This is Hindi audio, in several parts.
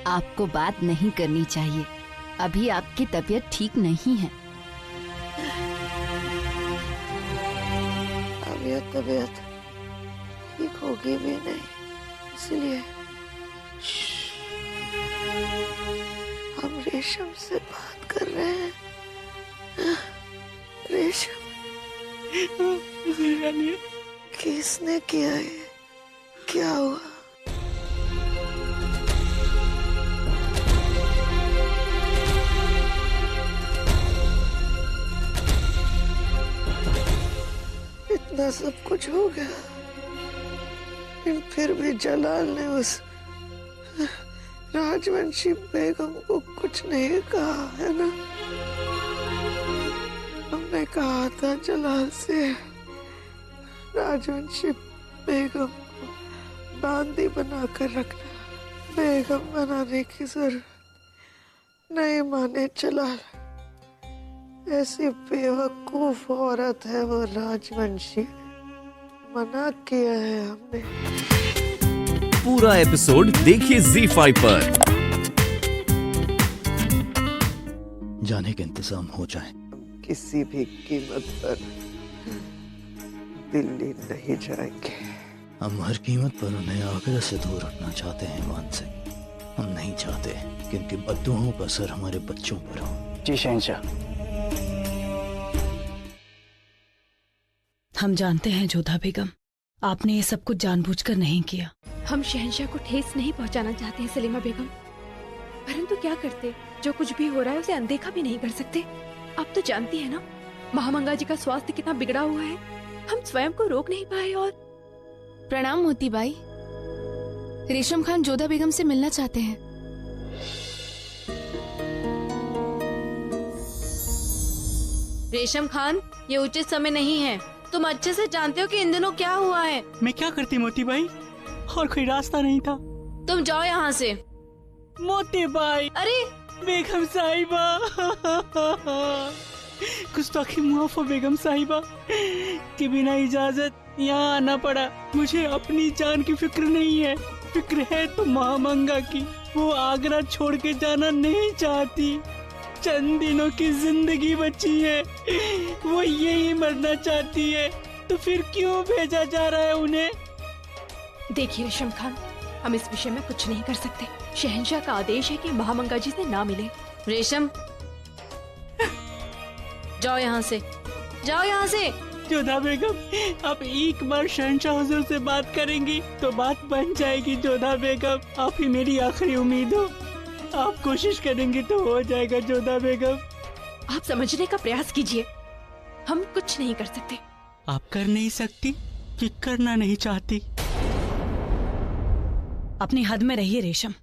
आपको बात नहीं करनी चाहिए। अभी आपकी तबीयत ठीक नहीं है। अब यह तबीयत ठीक होगी भी नहीं, इसलिए हम रेशम से बात कर रहे हैं। रेशम, किसने किया है? क्या हुआ? इतना सब कुछ हो गया, लेकिन फिर भी जलाल ने उस राजवंशी बेगम को कुछ नहीं कहा, है ना? हमने कहा था जलाल से राजवंशी बेगम को बांदी बनाकर रखना, बेगम बनाने की जरूरत नहीं माने जलाल। ऐसी बेवकूफ औरत है वो राजवंशी, मना किया है हमने। पूरा एपिसोड देखिए ZEE5 पर। जाने का इंतजाम हो जाए। किसी भी कीमत पर दिल्ली नहीं जाएंगे। हम हर कीमत पर उन्हें आगरा से दूर रखना चाहते हैं ईमान से। हम नहीं चाहते कि उनकी बद्दुआओं का असर हमारे बच्चों पर हो। जी शहंशाह। हम जानते हैं जोधा बेगम, आपने ये सब कुछ जानबूझकर नहीं किया। हम शहंशाह को ठेस नहीं पहुंचाना चाहते हैं सलीमा बेगम, परंतु क्या करते, जो कुछ भी हो रहा है उसे अनदेखा भी नहीं कर सकते। आप तो जानती है ना महामंगा जी का स्वास्थ्य कितना बिगड़ा हुआ है, हम स्वयं को रोक नहीं पाए। और प्रणाम मोती बाई, रेशम खान जोधा बेगम से मिलना चाहते हैं। रेशम खान, ये उचित समय नहीं है। तुम अच्छे से जानते हो कि इन दिनों क्या हुआ है। मैं क्या करती मोती बाई, और कोई रास्ता नहीं था। तुम जाओ यहाँ से। मोती बाई, अरे बेगम साहिबा कुछ तो आखिर मुआफ हो बेगम साहिबा, कि बिना इजाजत यहाँ आना पड़ा। मुझे अपनी जान की फिक्र नहीं है, फिक्र है तो महामंगा की। वो आगरा छोड़ के जाना नहीं चाहती, चंद दिनों की जिंदगी बची है, वो यही मरना चाहती है, तो फिर क्यों भेजा जा रहा है उन्हें? देखिए रेशम खान, हम इस विषय में कुछ नहीं कर सकते। शहंशाह का आदेश है कि महामंगा जी से ना मिले। रेशम, जाओ यहाँ से, जाओ यहाँ से। जोधा बेगम, आप एक बार शहंशाह हुजूर से बात करेंगी तो बात बन जाएगी। जोधा बेगम, आप ही मेरी आखिरी उम्मीद हो। आप कोशिश करेंगी तो हो जाएगा जोधा बेगम। आप समझने का प्रयास कीजिए, हम कुछ नहीं कर सकते। आप कर नहीं सकती कि करना नहीं चाहती? अपनी हद में रहिए रेशम,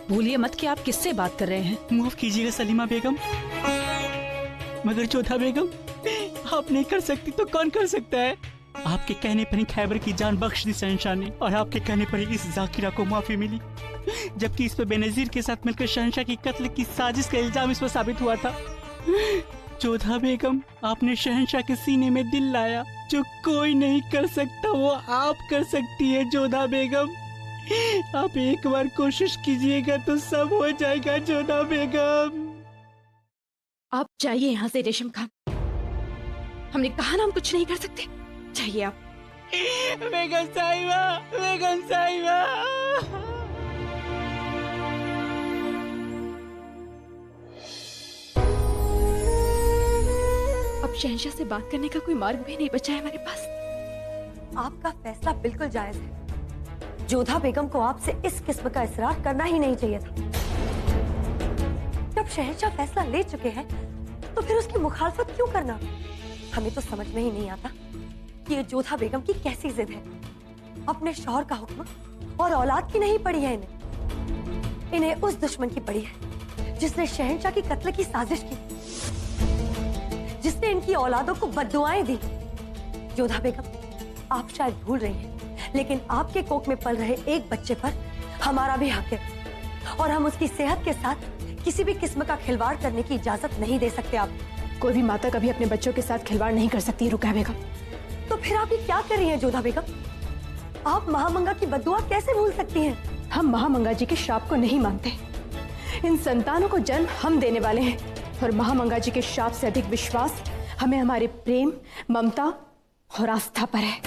भूलिए मत कि आप किससे बात कर रहे हैं। माफ कीजिएगा सलीमा बेगम, मगर जोधा बेगम, आप नहीं कर सकती तो कौन कर सकता है? आपके कहने पर ही खैबर की जान बख्श दी शहंशाह ने, और आपके कहने पर ही इस जाकिरा को माफी मिली, जबकि इस पर बेनजीर के साथ मिलकर शहंशाह की कत्ल की साजिश का इल्जाम इस पर साबित हुआ था। जोधा बेगम, आपने शहंशाह के सीने में दिल लाया। जो कोई नहीं कर सकता वो आप कर सकती है जोधा बेगम। आप एक बार कोशिश कीजिएगा तो सब हो जाएगा जोधा बेगम। आप जाइए यहाँ से रेशम खान, हमने कहा ना हम कुछ नहीं कर सकते। जाइए आप। बेगम साहिबा, बेगम साहिबा। अब शहंशाह से बात करने का कोई मार्ग भी नहीं बचा है हमारे पास। आपका फैसला बिल्कुल जायज है। जोधा बेगम को आपसे इस किस्म का इसरार करना ही नहीं चाहिए था। जब शहंशाह फैसला ले चुके हैं तो फिर उसकी मुखालफत क्यों करना? हमें तो समझ में ही नहीं आता कि ये जोधा बेगम की कैसी जिद है। अपने शौहर का हुक्म और औलाद की नहीं पड़ी है इन्हें उस दुश्मन की पड़ी है जिसने शहंशाह की कत्ल की साजिश की, जिसने इनकी औलादों को बद्दुआएं दी। जोधा बेगम, आप शायद भूल रही हैं, लेकिन आपके कोख में पल रहे एक बच्चे पर हमारा भी हक है, और हम उसकी सेहत के साथ किसी भी किस्म का खिलवाड़ करने की इजाजत नहीं दे सकते। आप कोई भी माता कभी अपने बच्चों के साथ खिलवाड़ नहीं कर सकती रुकैया बेगम। तो फिर आप ये क्या कर रही हैं जोधा बेगम? आप महामंगा की बद्दुआ कैसे भूल सकती हैं? हम महामंगा जी के श्राप को नहीं मानते, इन संतानों को जन्म हम देने वाले हैं और महामंगा जी के शाप से अधिक विश्वास हमें हमारे प्रेम, ममता और आस्था पर है।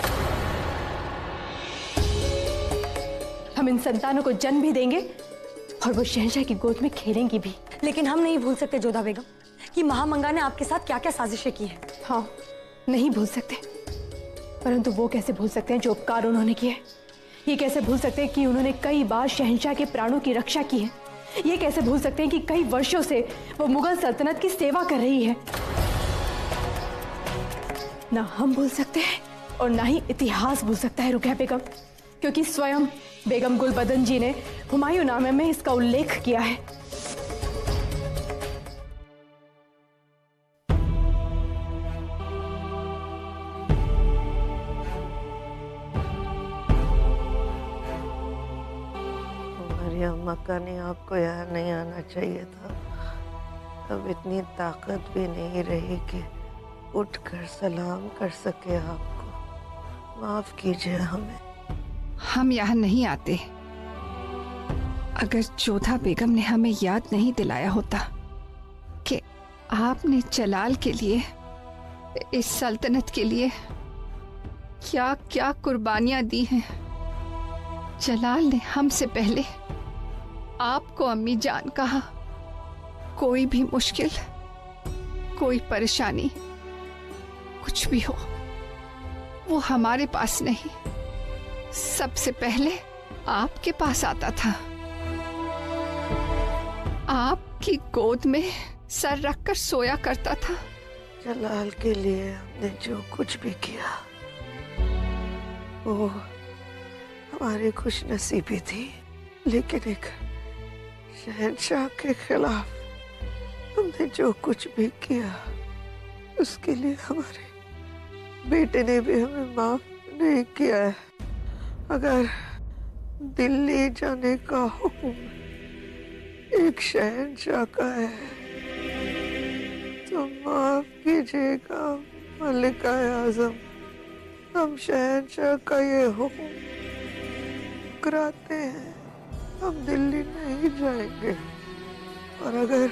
हम इन संतानों को जन्म भी देंगे और वो शहंशाह की गोद में खेलेंगी भी। लेकिन हम नहीं भूल सकते जोधा बेगम कि महामंगा ने आपके साथ क्या क्या साजिशें की हैं। हाँ, नहीं भूल सकते, परंतु वो कैसे भूल सकते हैं जो उपकार उन्होंने किए। ये कैसे भूल सकते हैं कि उन्होंने कई बार शहंशाह के प्राणों की रक्षा की है। ये कैसे भूल सकते हैं कि कई वर्षों से वो मुगल सल्तनत की सेवा कर रही है। ना हम भूल सकते हैं और ना ही इतिहास भूल सकता है रुकैया बेगम, क्योंकि स्वयं बेगम गुलबदन जी ने हुमायूंनामे में इसका उल्लेख किया है। मक्का ने आपको यहाँ नहीं आना चाहिए था। अब इतनी ताकत भी नहीं रही कि उठकर सलाम कर सके आपको। माफ कीजिए हमें। हम यहाँ नहीं आते अगर जोधा बेगम ने हमें याद नहीं दिलाया होता कि आपने जलाल के लिए, इस सल्तनत के लिए क्या क्या कुर्बानियां दी हैं। जलाल ने हमसे पहले आपको अम्मी जान कहा। कोई भी मुश्किल, कोई परेशानी, कुछ भी हो, वो हमारे पास नहीं, सबसे पहले आपके पास आता था। आपकी गोद में सर रखकर सोया करता था। जलाल के लिए हमने जो कुछ भी किया वो हमारी खुशनसीबी थी, लेकिन एक शहंशाह के खिलाफ हमने जो कुछ भी किया उसके लिए हमारे बेटे ने भी हमें माफ नहीं किया है। अगर दिल्ली जाने का हुक्म एक शहंशाह का है तो माफ कीजिएगा मलिका आजम, हम शहंशाह का ये हुक्म कराते हैं। हम दिल्ली नहीं जाएंगे और अगर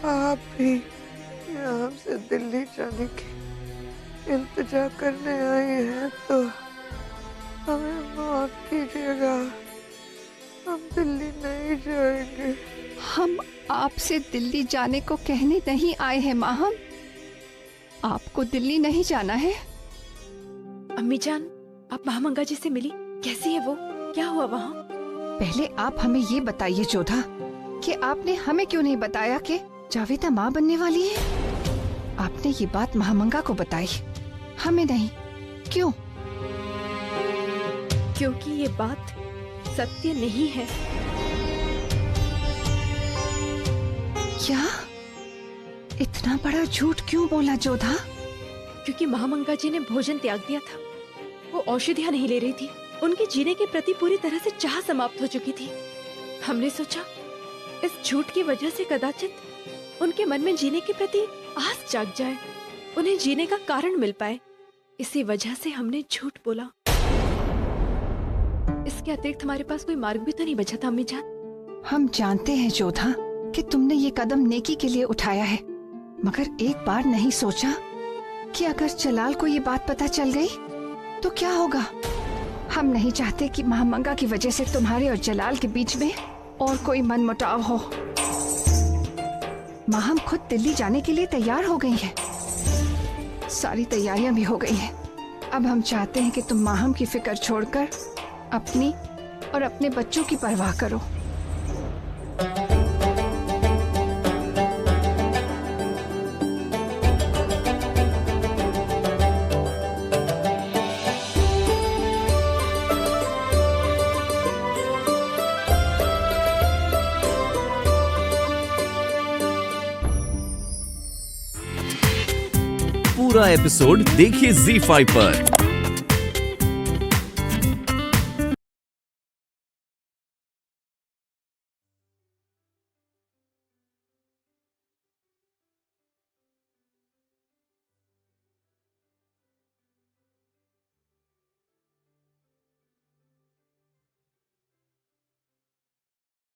आप भी हमसे दिल्ली जाने की इल्तिजा करने आई हैं तो हमें माफ कीजिएगा, हम दिल्ली नहीं जाएंगे। हम आपसे दिल्ली जाने को कहने नहीं आए हैं माहम। आपको दिल्ली नहीं जाना है। अम्मी जान, आप महामंगा जी से मिली? कैसी है वो? क्या हुआ वहाँ? पहले आप हमें ये बताइए जोधा कि आपने हमें क्यों नहीं बताया कि जावेदा माँ बनने वाली है। आपने ये बात महामंगा को बताई, हमें नहीं। क्यों? क्योंकि ये बात सत्य नहीं है। क्या? इतना बड़ा झूठ क्यों बोला जोधा? क्योंकि महामंगा जी ने भोजन त्याग दिया था। वो औषधियाँ नहीं ले रही थी। उनके जीने के प्रति पूरी तरह से चाह समाप्त हो चुकी थी। हमने सोचा इस झूठ की वजह से कदाचित उनके मन में जीने के प्रति आस जाग जाए, उन्हें जीने का कारण मिल पाए। इसी वजह से हमने झूठ बोला। इसके अतिरिक्त हमारे पास कोई मार्ग भी तो नहीं बचा था अम्मी जान। हम जानते हैं जोधा कि तुमने ये कदम नेकी के लिए उठाया है, मगर एक बार नहीं सोचा कि अगर जलाल को ये बात पता चल गई तो क्या होगा। हम नहीं चाहते कि महामंगा की वजह से तुम्हारे और जलाल के बीच में और कोई मनमुटाव हो। माहम खुद दिल्ली जाने के लिए तैयार हो गई है, सारी तैयारियां भी हो गई हैं। अब हम चाहते हैं कि तुम माहम की फिक्र छोड़कर अपनी और अपने बच्चों की परवाह करो। पूरा एपिसोड देखिए ZEE5 पर।